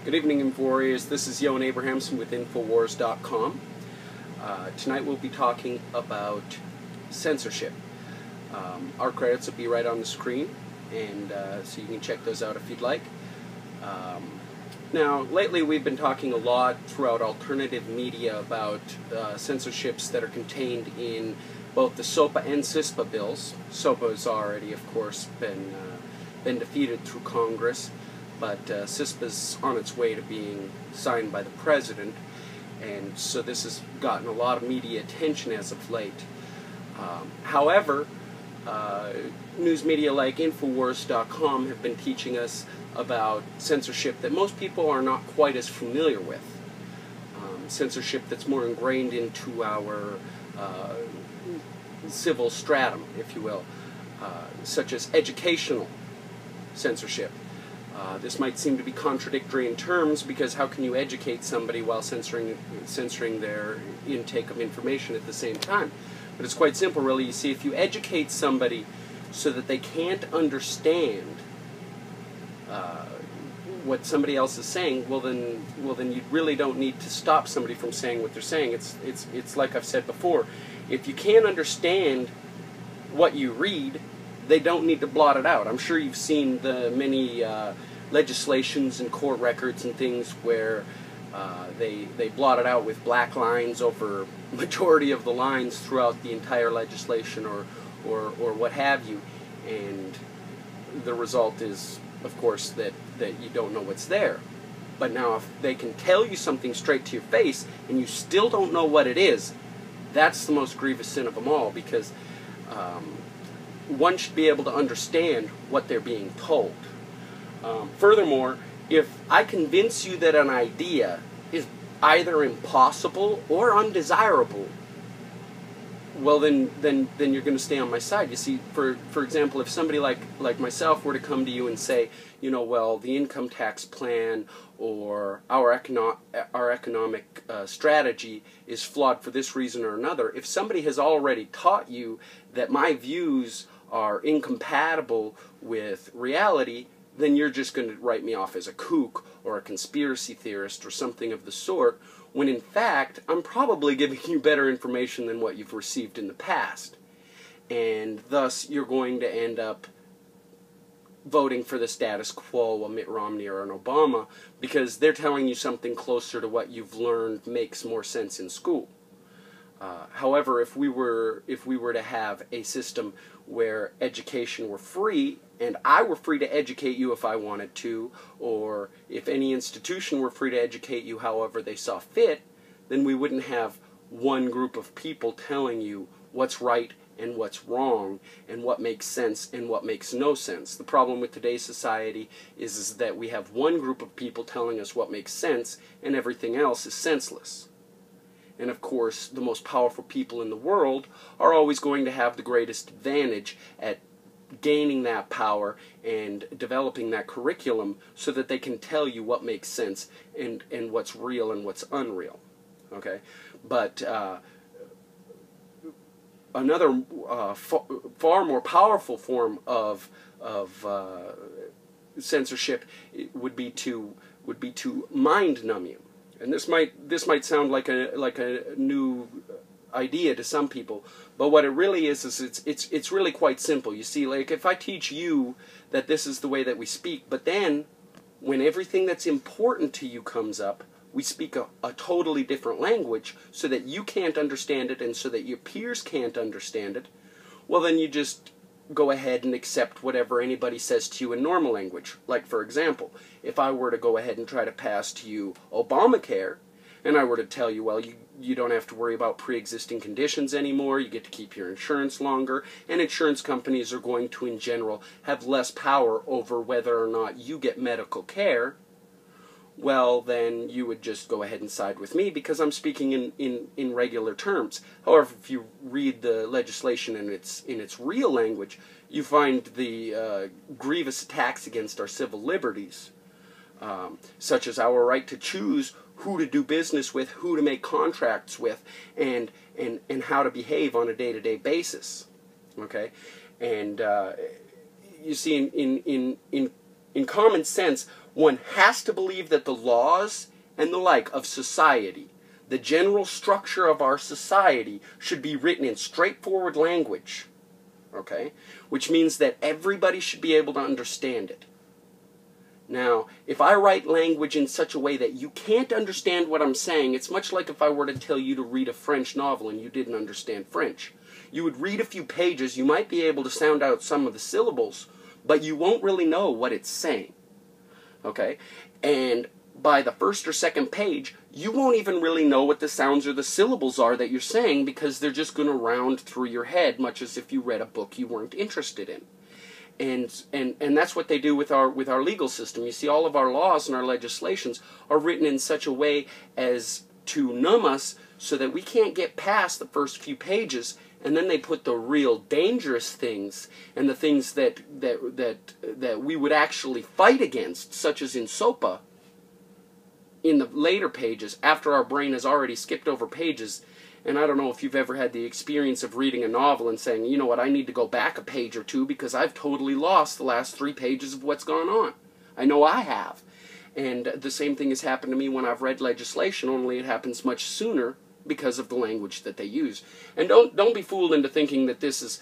Good evening, Info Warriors. This is Yoan Abrahamson with Infowars.com. Tonight we'll be talking about censorship. Our credits will be right on the screen, and so you can check those out if you'd like. Now, lately we've been talking a lot throughout alternative media about censorships that are contained in both the SOPA and CISPA bills. SOPA has already, of course, been defeated through Congress, but CISPA's on its way to being signed by the President, and so this has gotten a lot of media attention as of late. However, news media like Infowars.com have been teaching us about censorship that most people are not quite as familiar with. Censorship that's more ingrained into our civil stratum, if you will, such as educational censorship. This might seem to be contradictory in terms, because how can you educate somebody while censoring their intake of information at the same time? But it's quite simple, really. You see, if you educate somebody so that they can't understand what somebody else is saying, well then you really don't need to stop somebody from saying what they're saying. It's like I've said before. If you can't understand what you read, they don't need to blot it out. I'm sure you've seen the many legislations and court records and things where they blot it out with black lines over majority of the lines throughout the entire legislation or what have you, and the result is, of course, that you don't know what's there. But now if they can tell you something straight to your face and you still don't know what it is, that's the most grievous sin of them all, because one should be able to understand what they're being told. Furthermore, if I convince you that an idea is either impossible or undesirable, well then you're going to stay on my side. You see, for example, if somebody like myself were to come to you and say, you know, well, the income tax plan or our economic strategy is flawed for this reason or another, if somebody has already taught you that my views are incompatible with reality, then you're just going to write me off as a kook or a conspiracy theorist or something of the sort, when in fact I'm probably giving you better information than what you've received in the past. And thus you're going to end up voting for the status quo, a Mitt Romney or an Obama, because they're telling you something closer to what you've learned makes more sense in school. However, if we were to have a system where education were free, and I were free to educate you if I wanted to, or if any institution were free to educate you however they saw fit, then we wouldn't have one group of people telling you what's right and what's wrong, and what makes sense and what makes no sense. The problem with today's society is that we have one group of people telling us what makes sense, and everything else is senseless. And of course, the most powerful people in the world are always going to have the greatest advantage at gaining that power and developing that curriculum so that they can tell you what makes sense and what's real and what's unreal. Okay? But another far more powerful form of censorship would be to mind numb you. And this might sound like a new idea to some people, but what it really is it's really quite simple. You see, like if I teach you that this is the way that we speak, but then when everything that's important to you comes up, we speak a totally different language so that you can't understand it and so that your peers can't understand it, well then you just go ahead and accept whatever anybody says to you in normal language. Like, for example, if I were to go ahead and try to pass to you Obamacare, and I were to tell you, well, you don't have to worry about pre-existing conditions anymore, you get to keep your insurance longer, and insurance companies are going to, in general, have less power over whether or not you get medical care, well, then you would just go ahead and side with me because I'm speaking in regular terms. However, if you read the legislation in its real language, you find the grievous attacks against our civil liberties, such as our right to choose who to do business with, who to make contracts with, and how to behave on a day-to-day basis. Okay, and you see, in common sense, One has to believe that the laws and the like of society, the general structure of our society, should be written in straightforward language, okay? Which means that everybody should be able to understand it. Now, if I write language in such a way that you can't understand what I'm saying, it's much like if I were to tell you to read a French novel and you didn't understand French. You would read a few pages, you might be able to sound out some of the syllables, but you won't really know what it's saying. Okay? And by the first or second page, you won't even really know what the sounds or the syllables are that you're saying, because they're just going to round through your head, much as if you read a book you weren't interested in. And that's what they do with our legal system. You see, all of our laws and our legislations are written in such a way as to numb us so that we can't get past the first few pages, and then they put the real dangerous things and the things that we would actually fight against, such as in SOPA, in the later pages, after our brain has already skipped over pages. And I don't know if you've ever had the experience of reading a novel and saying, you know what, I need to go back a page or two because I've totally lost the last 3 pages of what's gone on. I know I have. And the same thing has happened to me when I've read legislation, only it happens much sooner because of the language that they use. And don't be fooled into thinking that this is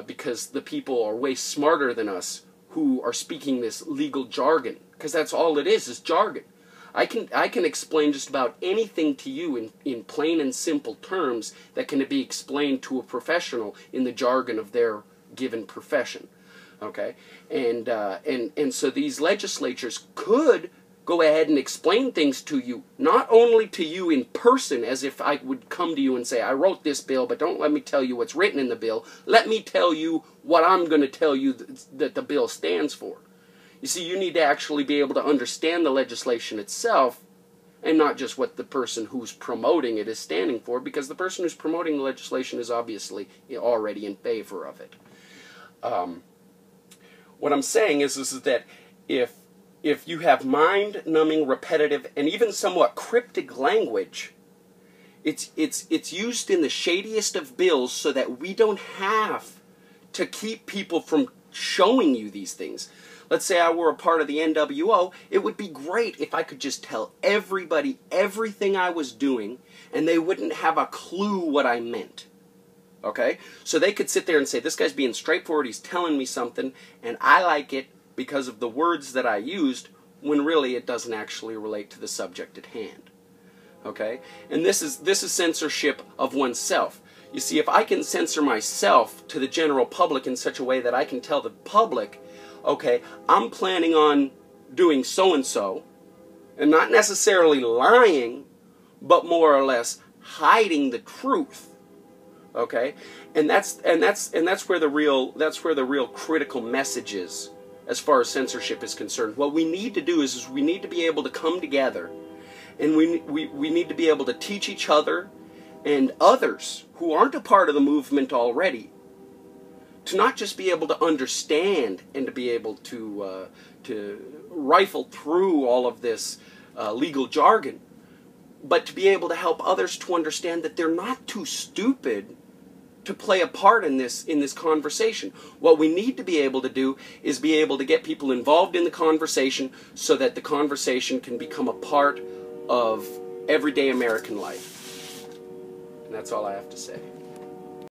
because the people are way smarter than us who are speaking this legal jargon, because that's all it is jargon. I can explain just about anything to you in plain and simple terms that can be explained to a professional in the jargon of their given profession. Okay? And so these legislatures could go ahead and explain things to you, not only to you in person, as if I would come to you and say, I wrote this bill, but don't let me tell you what's written in the bill. Let me tell you what I'm going to tell you that the bill stands for. You see, you need to actually be able to understand the legislation itself, and not just what the person who's promoting it is standing for, because the person who's promoting the legislation is obviously already in favor of it. What I'm saying is that if you have mind-numbing, repetitive, and even somewhat cryptic language, it's used in the shadiest of bills so that we don't have to keep people from showing you these things. Let's say I were a part of the NWO, it would be great if I could just tell everybody everything I was doing, and they wouldn't have a clue what I meant. Okay? So they could sit there and say, this guy's being straightforward, he's telling me something, and I like it because of the words that I used, when really it doesn't actually relate to the subject at hand. Okay? And this is censorship of oneself. You see, if I can censor myself to the general public in such a way that I can tell the public, okay, I'm planning on doing so-and-so, and not necessarily lying, but more or less hiding the truth. Okay? And that's where the real critical message is as far as censorship is concerned. What we need to do is we need to be able to come together, and we need to be able to teach each other and others who aren't a part of the movement already to not just be able to understand and to be able to rifle through all of this legal jargon, but to be able to help others to understand that they're not too stupid to play a part in this conversation. What we need to be able to do is be able to get people involved in the conversation so that the conversation can become a part of everyday American life. And that's all I have to say.